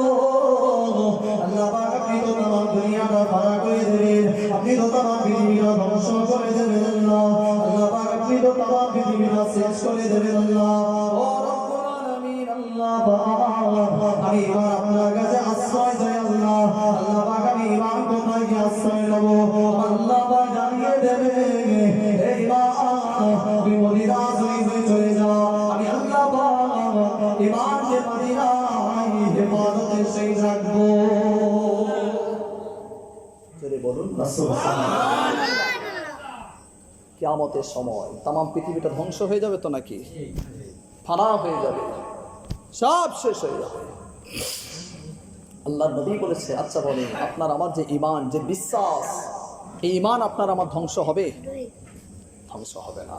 আল্লাহ পাক আপনি তো আমার দুনিয়াটা ভাড়া করে দেবেন আপনি তো আমার পৃথিবীটা ধ্বংস করে দেবেন আল্লাহ আল্লাহ পাক আপনি তো আমার পৃথিবীটা শেষ করে দেবেন আল্লাহ ও রব্বুল আলামিন আল্লাহ পাক আমি এবার আপনার কাছে আশ্রয় চাই আল্লাহ আল্লাহ পাক আমি ঈমান কোথায় গিয়ে আশ্রয় নেব আল্লাহ পাক জানিয়ে দেবে এই ঈমান তুমি মদিনা শরীফে চলে যাও আমি আল্লাহ পাক ঈমানকে মদিনায় হেফাজতের সহিত রাখবো জোরে বলুন না সুবহানাল্লাহ কিয়ামতের সময় तमाम পৃথিবীটা ধ্বংস হয়ে যাবে তো নাকি ফানা হয়ে যাবে সব শেষ হয়ে যাবে আল্লাহর নবী বলেছে আচ্ছা বলেন আপনার আমার যে ঈমান যে বিশ্বাস এই ঈমান আপনার আমার ধ্বংস হবে ধ্বংস হবে না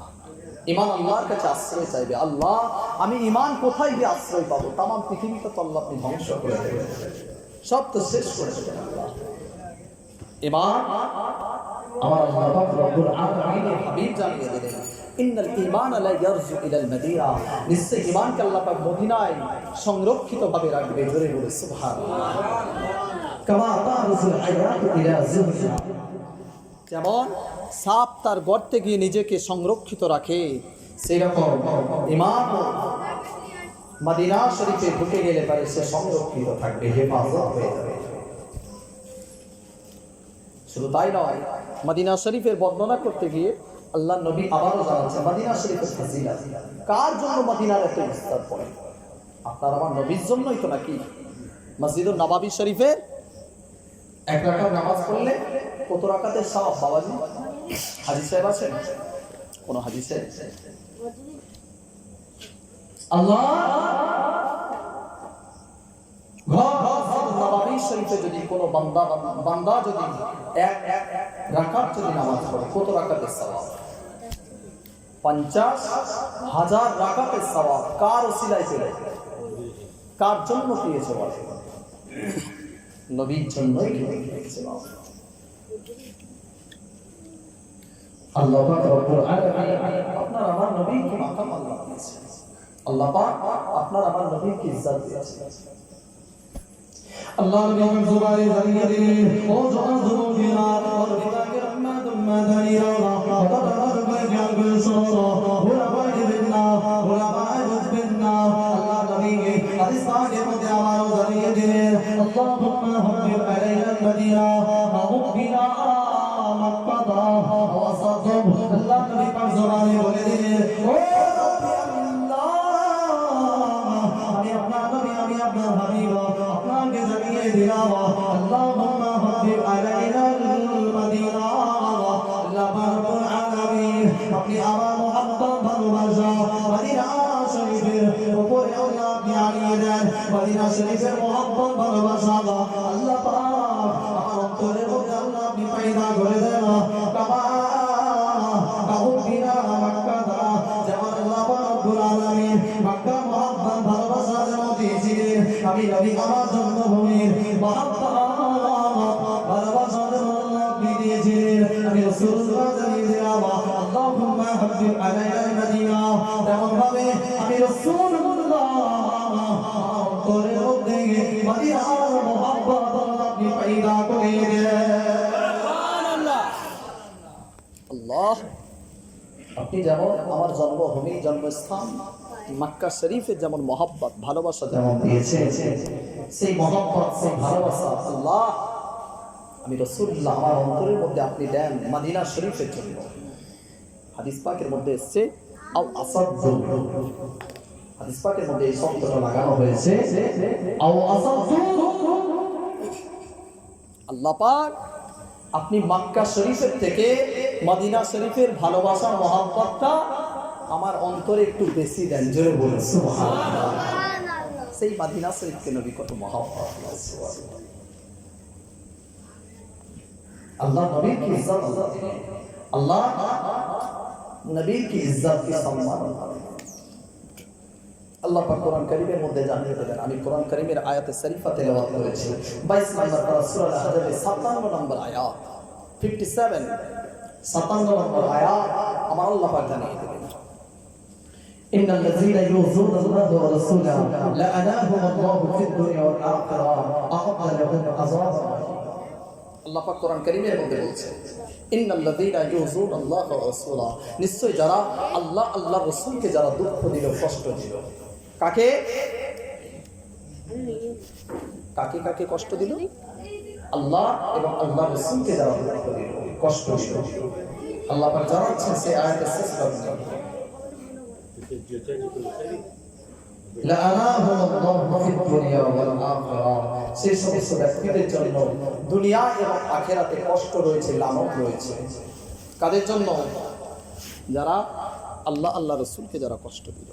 ঈমান আল্লাহর কাছে আশ্রয় চাইবে আল্লাহ আমি ঈমান কোথায় গিয়ে আশ্রয় পাবো तमाम পৃথিবীটা তো আল্লাহ আপনি ধ্বংস করে দেবেন সব তো শেষ করে দেবেন আল্লাহ ঈমান আমার আল্লাহ পাক রব্বুল আলামিনের হাবিব জানিয়ে দিলেন ইন্নাল ঈমান লা ইয়ারজু ইলাল মাদিনা নিশ্চয় ঈমানকে আল্লাহ পাক মদিনায় সংরক্ষিতভাবে রাখবে জোরে বলে সুবহানাল্লাহ কামা তারজুল হায়াত ইলা যুহরিহা যেমন সাপ তার গর্তে গিয়ে নিজেকে সংরক্ষিত রাখে সেরকম ঈমান মদিনা শরীফে ঢুকে গেলে পরে সে সংরক্ষিত থাকবে হেফাজত হয়ে যাবে শুধু তাই নয় মদিনা শরীফের বর্ণনা করতে গিয়ে আল্লাহ নবী আবারও জানাচ্ছেন মদিনা শরীফের ফজিলত কার জন্য মদিনার এত বিস্তার পড়ে আপনার আমার নবীর জন্যই তো নাকি মসজিদুন নববী শরীফে এক রাকাত নামাজ পড়লে কত রাকাতের সওয়াব বাবাজি হাদিস সাহেব আছেন কোন হাদিসে আল্লাহ নববী শরীফে যদি কোনো বান্দা যদি এক রাকাত যদি নামাজ পড়ে কত রাকাতের সওয়াব 50,000 রাকাতের সওয়াব কার ওসিলায় পেলে কার জন্য পেয়েছে বলে নবীর জন্যই পেয়েছে আল্লাহ পাক রব্বুল আলামিন আপনার আমার নবীকে মাকাম আল্লাহ দিয়েছেন আল্লাহ পাক আপনার আমার নবীকে ইজ্জত দিয়েছেন আল্লাহ নবী জুবাইর জানিয়ে দিলেন ও জনগণেরা ওর পিতাকে রহমাতুল মাদানিরা তাদের জ্ঞান করে শোনো ওরা বাইরেন না ওরা বাইরেন না আল্লাহ নবীকে হাদিস পাকের মধ্যে আমারও জানিয়ে দিলেন আল্লাহুম্মা হাবিব আলাইনা মাদিনা মুকবিনা মাক্কা ওয়া সাদব আল্লাহ নবী পাক জবানে বলে দিলেন ও আমি আপনার নবী আমি আপনার হাবিব আপনাকে জানিয়ে দিলাম আল্লাহুম্মা শরীফের মহব্বত ভালোবাসা আল্লাহ পাক আমার অন্তরের মধ্যে আল্লাহ আপনি পয়দা করে দেন কামা কাহুবিনা মক্কা দা যেমন আল্লাহ রব্বুল আলামিন মক্কা মহব্বত ভালোবাসা যেন দিয়েছিলেন আমি নবী আমার জন্মভূমির মহব্বত ভালোবাসা যেন আল্লাহ আপনি দিয়েছিলেন আমি রাসূলুল্লাহ জানিয়ে দিলাম আল্লাহুম্মা হাবিব আলাইনা মদিনা তেমন ভাবে আমি রাসূলুল্লাহ অন্তরের মধ্যে মদিনার মহব্বত আপনি পয়দা করে দেন সুবহানাল্লাহ আল্লাহ আপনি যেমন আমার জন্মভূমি জন্মস্থান মক্কা শরীফে যেমন মহব্বত ভালোবাসা যেমন দিয়েছে সেই মহব্বত সেই ভালোবাসা আল্লাহ আমি রাসূলুল্লাহ আমার অন্তরের মধ্যে আপনি দেন মদিনা শরীফের জন্য হাদিস পাকের মধ্যে এসেছে আও আসাদু হাদিস পাকের মধ্যে এই শব্দটা লাগানো হয়েছে আও আসাদু আল্লাহ পাক আপনি মক্কা শরীফের থেকে মদিনা শরীফের ভালোবাসার মহব্বতটা আমার অন্তরে একটু বেশি দেন জোরে বলুন সুবহানাল্লাহ সেই মদিনা শরীফকে নবী কত মহব্বত আল্লাহ নবীর কি ইজ্জত আল্লাহ নবীর কি ইজ্জত কি সম্মান আল্লাহ পাক কোরআন কারীমের মধ্যে জানিয়ে দেন আমি কোরআন কারীমের আয়াতে শরীফা তেলাওয়াত করেছি 22 নম্বর পারা সূরা আল-হাজরের 57 নম্বর আয়াত 57 নম্বর আয়াত আমার আল্লাহ পাক জানিয়ে দেন ইন্নাল লাযীনা ইউযুনা আল্লাহ ওয়া রাসূলাহু লা'আনাহুম আল্লাহু ফিদ দুনিয়া ওয়াল আখিরা আ'আদ্দা লাহুম আযাবান আল্লাহ পাক কোরআন কারীমের মধ্যে বলছেন ইন্নাল লাযীনা ইউযুনা আল্লাহ ওয়া রাসূলাহু নিশ্চয় যারা আল্লাহ আল্লাহর রাসূলকে যারা দুঃখ দিল কষ্ট দিল কাকে কাকে কাকে কষ্ট দিল আল্লাহ এবং আল্লাহর রাসূলকে যারা দুঃখ দিল কষ্ট দিল আল্লাহ পাক জানাচ্ছেন সেই আয়াতের শেষ ভাগে লা'আনাহুম আল্লাহু ফিদ দুনিয়া ওয়াল আখিরা সেই সমস্ত ব্যক্তিদের জন্য দুনিয়া এবং আখিরাতে কষ্ট রয়েছে লানত রয়েছে কাদের জন্য যারা আল্লাহ আল্লাহর রাসূলকে যারা কষ্ট দিল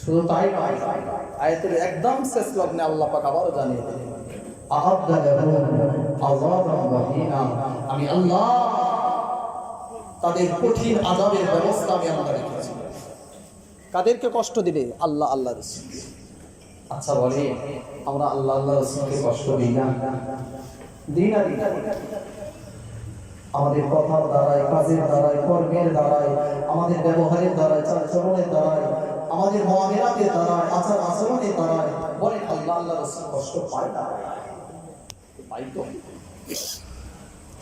শুধু তাই নয় আয়াতের একদম শেষ লগ্নে আল্লাহ পাক আবারও জানিয়ে দিলেন আ'আদ্দা লাহুম আযাবান ওয়াহিনা আমি আল্লাহ তাদের কঠিন আযাবের ব্যবস্থা আমি আল্লাহ রেখেছি কাদেরকে কষ্ট দিবে আল্লাহ আল্লাহর রাসূল আচ্ছা বলে আমরা আল্লাহ আল্লাহর রাসূলকে কষ্ট দিই না দিই না আমাদের কথার দ্বারায় কাজের দ্বারায় কর্মের দ্বারায় আমাদের ব্যবহারের দ্বারায় চালচলনের দ্বারায় আমাদের মুআমিলাতের দ্বারায় আচার আচরণের দ্বারায় বলে আল্লাহ আল্লাহর রাসূল কষ্ট পায় না পাই তো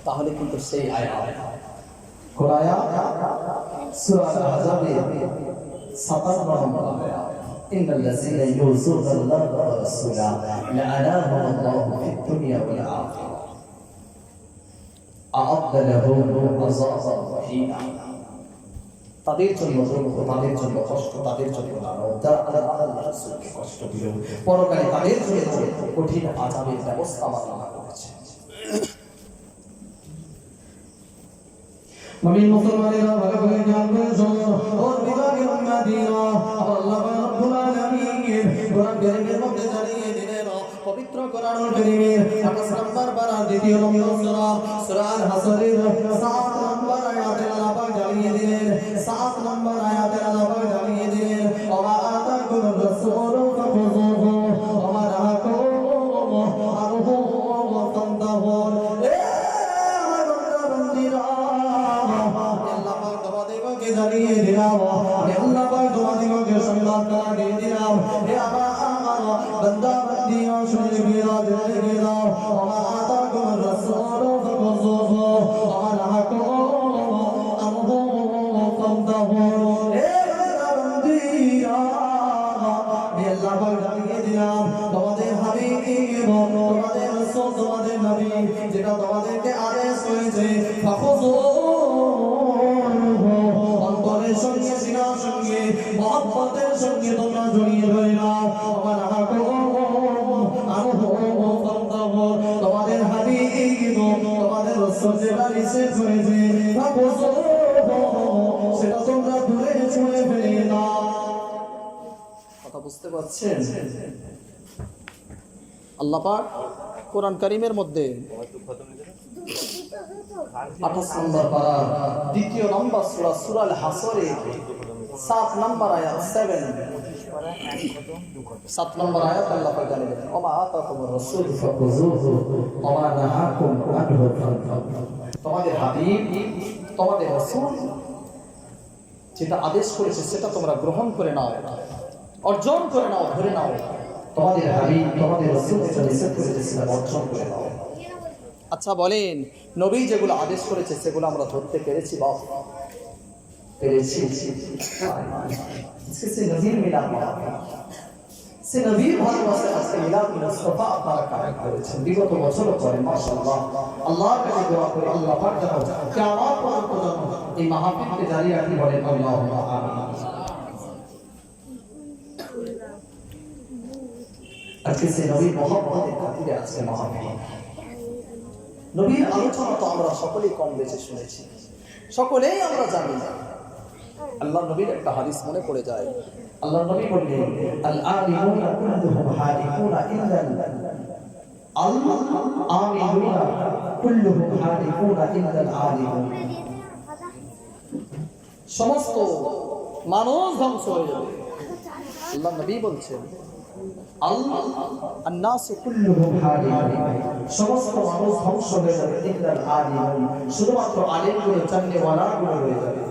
তাহলে কিন্তু সেই আয়াত কোন আয়াত সূরা আল-আহজাবের 57 নম্বর আয়াত ইন্নাল লাযীনা ইউযুনা আল্লাহ ওয়া রাসূলাহু লা'আনাহুম আল্লাহু ফিদ দুনিয়া ওয়াল আখিরা আ'আদ্দা লাহুম আযাবান ওয়াহিনা তাদের জন্য দুঃখ তাদের জন্য কষ্ট তাদের জন্য লানত যারা আল্লাহর রাসূলকে কষ্ট দিল পরকালে তাদের জন্য কঠিন আযাবের ব্যবস্থা আল্লাহ করেছে মুমিন মুসলমানেরা ভালো করে জানবেন শোনো ওর বিভাগের উম্মতিরা আল্লাহ রাব্বুল আলামিন কোরআন কারীমের মধ্যে জানিয়ে দিলেন পবিত্র কোরআনুল কারীমের 28 নম্বর পারা দ্বিতীয় নম্বর সূরা আল-হাসরের 7 নম্বর আয়াতে আল্লাহ পাক জানিয়ে দিলেন 7 নম্বর আয়াতে আল্লাহ পাক জানিয়ে দিলেন ওয়া আতাকুর রাসূলু ফাখুযুহু ওয়া মা নাহাকুম আনহু ফান্তাহুন আমার বান্দা বান্দীরা আল্লাহ পাক তোমাদেরকে জানিয়ে দিলাম আল্লাহ পাক তোমাদেরকে সংবাদ দিয়ে দিলাম হে আমার বান্দা বান্দীরা শুনে গিরাও ওয়া মা আতাকুম রাসূলু ফাখুযুহু ওয়া মা নাহাকুম আনহু ফান্তাহুন হে বান্দা বান্দীরা আল্লাহ পাক জানিয়ে দিলাম তোমাদের হাবিব তোমাদের রাসূল তোমাদের নবী যেটা তোমাদেরকে আদেশ করেছে অন্তরের সঙ্গে সিনার সঙ্গে মহব্বতের সঙ্গে তোমরা জড়িয়ে ধরে নাও তোমাদের হাবিব তোমাদের রাসূল যেটা নিষেধ করেছে সেটা তোমরা দূরে ছুঁড়ে ফেলে নাও কথা বুঝতে পারছেন আল্লাহ পাক কোরআন কারীমের মধ্যে 28 নম্বর পারা দ্বিতীয় নম্বর সূরা সূরাল হাসরে 7 নম্বর আয়াত 7 নম্বর আয়াত আল্লাহ পাক জানিয়ে দেন ওমা আতাকুমুর রাসূল ফাখুযুহু ওমা নাহাকুম আনহু ফান্তাহু। তোমাদের হাবিব তোমাদের রাসূল যেটা আদেশ করেছে সেটা তোমরা গ্রহণ করে নাও, অর্জন করে নাও, ধরে নাও। তোমাদের হাবিব তোমাদের রাসূল যেটা নিষেধ করেছে সেটা অর্জন করে নাও। আচ্ছা বলেন, নবী যেগুলো আদেশ করেছে সেগুলো আমরা ধরতে পেরেছি বা পেরেছি? সে নবীর মিলাদ সে নবীর ভালোবাসা আজকে মিলাদ মুস্তাফা আপনারা কায়েম করেছেন বিগত বছরও করেন। মাশাআল্লাহ, আল্লাহর কাছে দোয়া করি আল্লাহ পাক যেন কিয়ামত পর্যন্ত এই মাহফিলকে জারি রাখি, বলেন আল্লাহুম্মা আমিন। আজকে সে নবীর মহব্বতের খাতিরে আজকে মাহফিল। নবীর আলোচনা তো আমরা সকলেই কম বেশি শুনেছি, সকলেই আমরা জানি। আল্লাহ নবীর একটা হাদিস মনে পড়ে যায়। আল্লাহ নবী বললেন আল আলিমুনা কুল্লুহুম হালিকুনা ইল্লা আল আমিলুনা কুল্লুহুম হালিকুনা ইল্লা আল আলিমুন। সমস্ত মানুষ ধ্বংস হয়ে যাবে। আল্লাহ নবী বলছেন আন-নাসু কুল্লুহুম হালিকুন, সমস্ত মানুষ ধ্বংস হয়ে যাবে ইল্লা আল আলিমুন, শুধুমাত্র আলিমগুলো জাননেওয়ালাগুলো রয়ে যাবে।